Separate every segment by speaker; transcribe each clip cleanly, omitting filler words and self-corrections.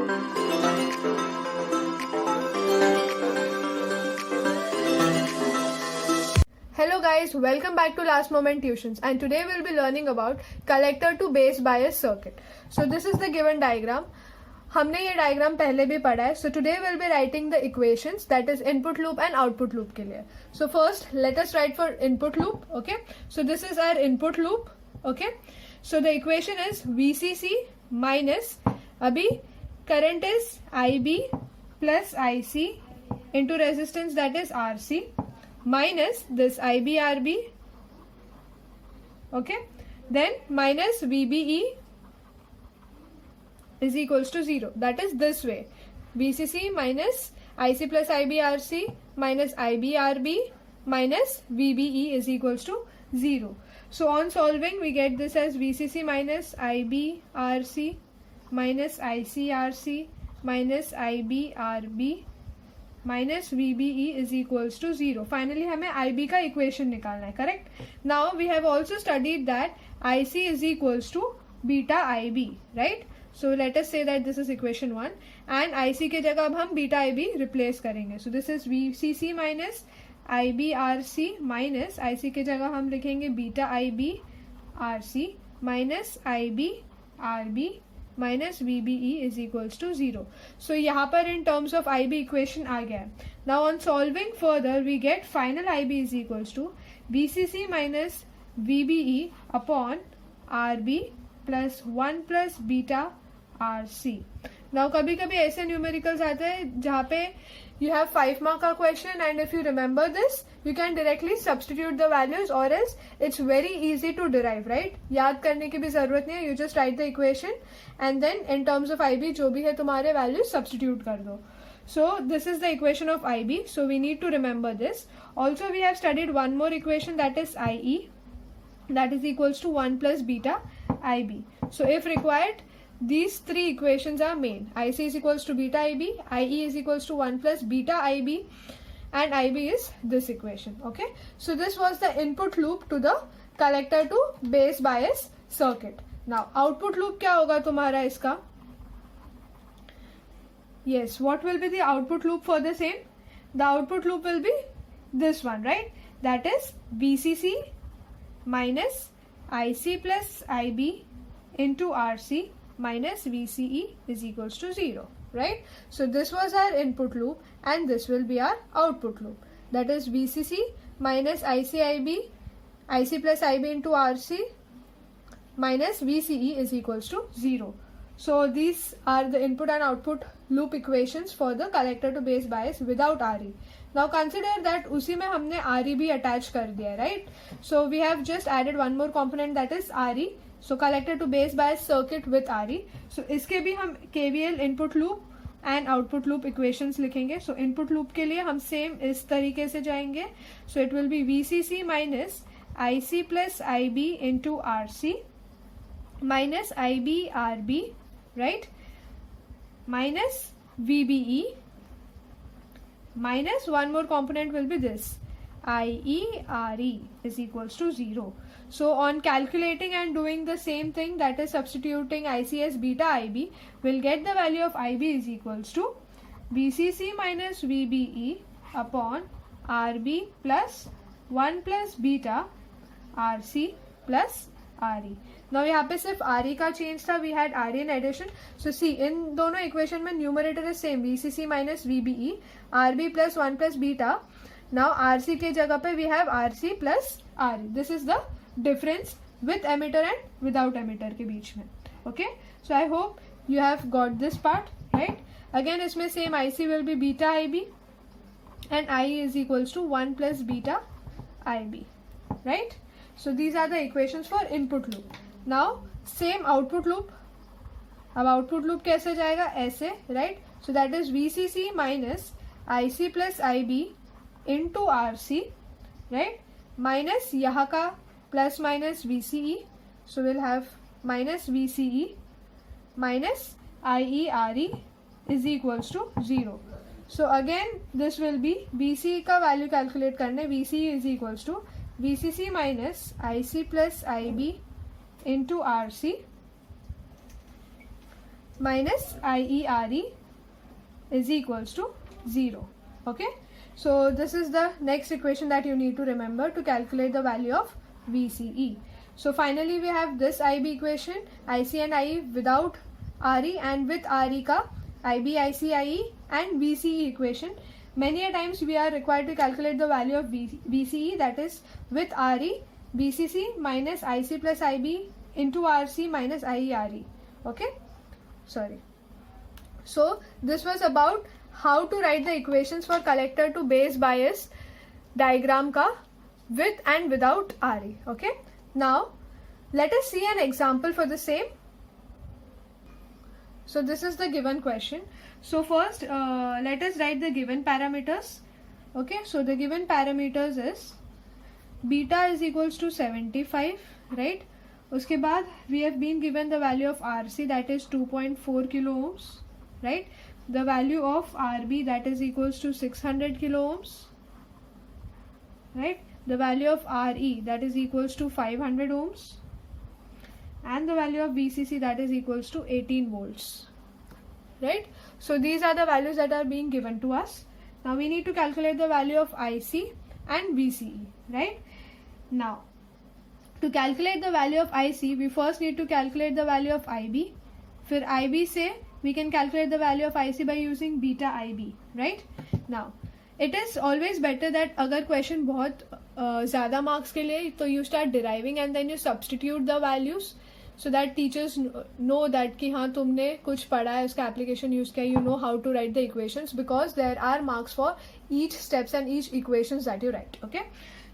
Speaker 1: Hello guys, welcome back to Last Moment Tuitions, and today we'll be learning about collector to base bias circuit. So this is the given diagram. हमने ये diagram पहले भी पढ़ा है. So today we'll be writing the equations, that is input loop and output loop के लिए. So first let us write for input loop. Okay, so this is our input loop. Okay, so the equation is VCC minus, अभी current is IB plus IC into resistance, that is RC, minus this IBRB, okay, then minus VBE is equals to 0. That is this way, VCC minus IC plus IBRC minus IBRB minus VBE is equals to 0. So on solving we get this as VCC minus IBRC minus ICRC minus IBRB minus VBE is equals to 0. Finally हमें IB का equation निकालना है, correct? Now we have also studied that IC is equals to beta IB, right? So let us say that this is equation 1 and IC के जगह अब हम beta IB replace करेंगे. So this is VCC minus IBRC minus IC के जगह हम लिखेंगे beta IBRC minus IBRB minus VBE is equals to 0. So यहाँ पर in terms of IB equation आ गया है. Now on solving further we get final IB is equals to VCC minus VBE upon RB plus 1 plus beta RC. Now कभी कभी ऐसे numericals आते हैं जहाँ पे you have 5 mark का question and if you remember this you can directly substitute the values or else it's very easy to derive, right? याद करने की भी जरूरत नहीं है, you just write the equation and then in terms of IB जो भी है तुम्हारे values substitute कर दो. So this is the equation of IB, so we need to remember this. Also we have studied one more equation, that is IE, that is equals to 1 plus beta IB. So if required, these three equations are made. IC is equals to beta IB, IE is equals to 1 plus beta IB, and IB is this equation. Okay, so this was the input loop to the collector to base bias circuit. Now output loop क्या होगा तुम्हारा इसका? Yes, what will be the output loop for the same? The output loop will be this one, right? That is VCC minus IC plus IB into RC minus VCE is equals to 0, right? So this was our input loop and this will be our output loop, that is VCC minus ICIB, IC plus IB into RC minus VCE is equals to 0. So these are the input and output loop equations for the collector to base bias without RE. Now consider that उसी में हमने RE भी attach कर दिया, right? So we have just added one more component, that is RE. So collector to base bias circuit with RE. So इसके भी हम KVL input loop and output loop equations लिखेंगे. So input loop के लिए हम same इस तरीके से जाएंगे. So it will be VCC minus IC plus IB into RC minus IBRB, right? Minus VBE minus one more component will be this IERE is equals to 0. So on calculating and doing the same thing, that is substituting IC as beta IB, we'll get the value of IB is equals to VCC minus VBE upon RB plus 1 plus beta RC plus RE. Now यहाँ पे सिर्फ RE का change था, we had RE in addition. So see, इन दोनों equation में numerator is same, VCC minus VBE, RB plus 1 plus beta. Now RC के जगह पे we have RC plus RE. This is the difference with emitter and without emitter के बीच में. Okay, so I hope you have got this part, right? Again इसमें same IC will be beta IB and IE is equals to 1 plus beta IB, right? So these are the equations for input loop. Now same output loop. अब output loop कैसे जाएगा? ऐसे, right? So that is VCC minus IC plus IB into RC, right? Minus यहाँ का plus minus VCE. So we'll have minus VCE minus IERE is equals to 0. So again this will be VCE का value calculate करने. VCE is equals to VCC minus IC plus IB into RC minus IERE is equals to 0. Okay, so this is the next equation that you need to remember to calculate the value of VCE. So finally we have this IB equation, IC and IE without RE, and with RE ka IB, IC, IE and VCE equation. Many a times we are required to calculate the value of VCE, that is with RE, VCC minus IC plus IB into RC minus IERE. Okay, sorry. So this was about how to write the equations for collector to base bias diagram ka with and without RE. Okay, now let us see an example for the same. So this is the given question. So first let us write the given parameters. Okay, so the given parameters is beta is equals to 75, right? Uske baad we have been given the value of RC, that is 2.4 kilo ohms, right? The value of RB, that is equals to 600 kilo ohms, right? The value of RE, that is equals to 500 ohms, and the value of VCC, that is equals to 18 volts, right? So these are the values that are being given to us. Now we need to calculate the value of IC and VCE, right? Now to calculate the value of IC, we first need to calculate the value of IB. फिर IB से we can calculate the value of IC by using beta IB, right? Now it is always better that अगर question बहुत ज़्यादा marks के लिए, तो you start deriving and then you substitute the values so that teachers know that कि हाँ तुमने कुछ पढ़ा है, उसका application use किया, you know how to write the equations, because there are marks for each steps and each equations that you write. Okay,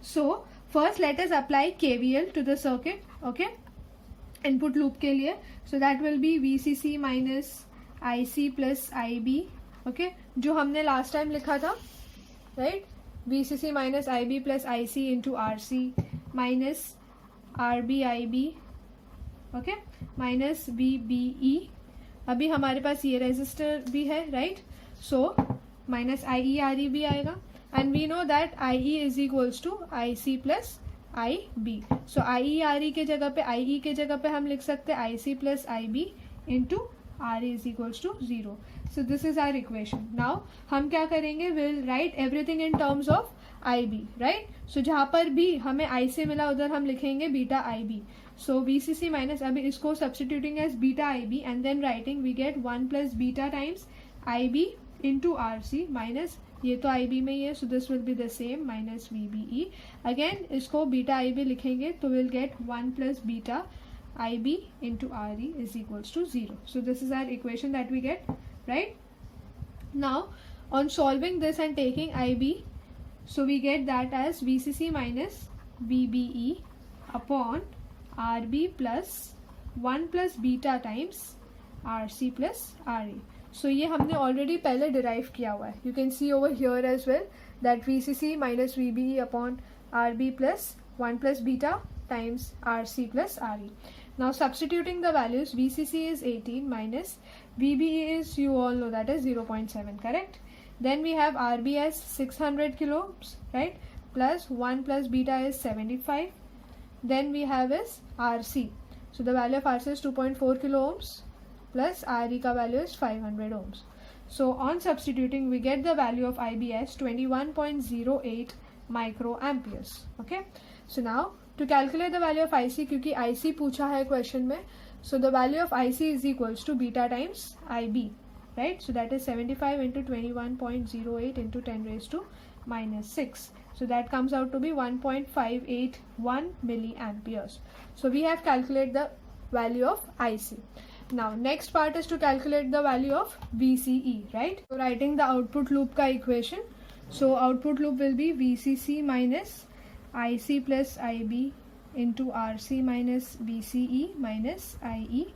Speaker 1: so first let us apply KVL to the circuit. Okay, input loop के लिए, so that will be VCC minus IC plus IB. Okay, जो हमने last time लिखा था, right? VCC minus IB plus IC into RC minus RB IB, okay, minus VBE. अभी हमारे पास ये resistor भी है, right? So minus IERE भी आएगा, and we know that IE is equals to IC plus IB. So IERE के जगह पे, IE के जगह पे हम लिख सकते हैं IC plus IB into RE is equals to 0. So this is our equation. Now हम क्या करेंगे, we'll write everything in terms of IB, right? So जहाँ पर भी हमें I से मिला उधर हम लिखेंगे beta IB. So VCC minus, अभी इसको substituting as beta IB and then writing, we get 1 plus beta times IB into RC minus, ये तो IB में ही है, so this will be the same, minus VBE. Again इसको beta IB लिखेंगे तो we'll get 1 plus beta IB into RE is equals to 0. So this is our equation that we get, right? Now on solving this and taking IB, so we get that as VCC minus VBE upon RB plus 1 plus beta times RC plus RE. So ये हमने already पहले derive किया हुआ है. You can see over here as well that VCC minus VBE upon RB plus 1 plus beta times RC plus RE. Now substituting the values, VCC is 18 minus VBE is, you all know, that is 0.7, correct? Then we have RB as 600 kilo ohms, right? Plus 1 plus beta is 75. Then we have is RC. So the value of RC is 2.4 kilo ohms plus RE ka value is 500 ohms. So on substituting, we get the value of IB as 21.08 microamperes. Okay. So now to calculate the value of IC, क्योंकि IC पूछा है question में, so the value of IC is equals to beta times IB, right? So that is 75 into 21.08 into 10 raised to minus 6. So that comes out to be 1.581 milliamperes. So we have calculated the value of IC. Now next part is to calculate the value of VCE, right? So writing the output loop ka equation. So output loop will be VCC minus IC plus IB into RC minus VCE minus IE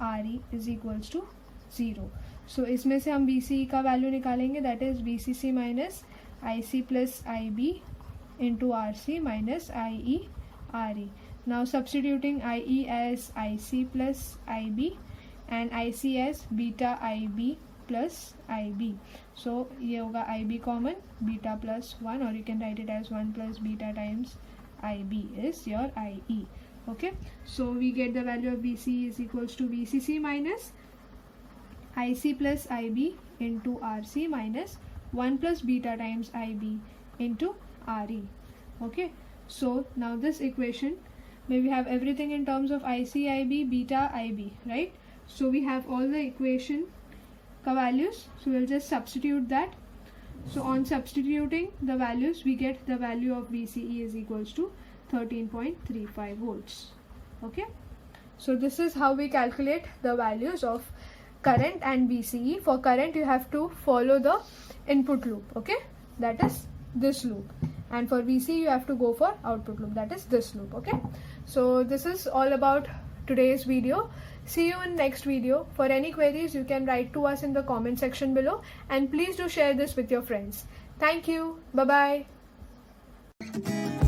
Speaker 1: RE is equals to 0. So इसमें से हम VCE का value निकालेंगे, that is VCC minus IC plus IB into RC minus IE RE. Now substituting IE as IC plus IB and IC as beta IB plus IB. So ये होगा IB common, beta plus 1, or you can write it as 1 plus beta times IB is your IE. Okay, so we get the value of VCE is equals to VCC minus IC plus IB into RC minus 1 plus beta times IB into RE. Okay, so now this equation, where we have everything in terms of IC, IB, beta, IB, right? So we have all the equation values, so we'll just substitute that. So on substituting the values, we get the value of VCE is equals to 13.35 volts. Okay, so this is how we calculate the values of current and VCE. For current, you have to follow the input loop, okay, that is this loop, and for VCE you have to go for output loop, that is this loop. Okay, so this is all about today's video. See you in next video. For any queries, you can write to us in the comment section below, and please do share this with your friends. Thank you. Bye bye.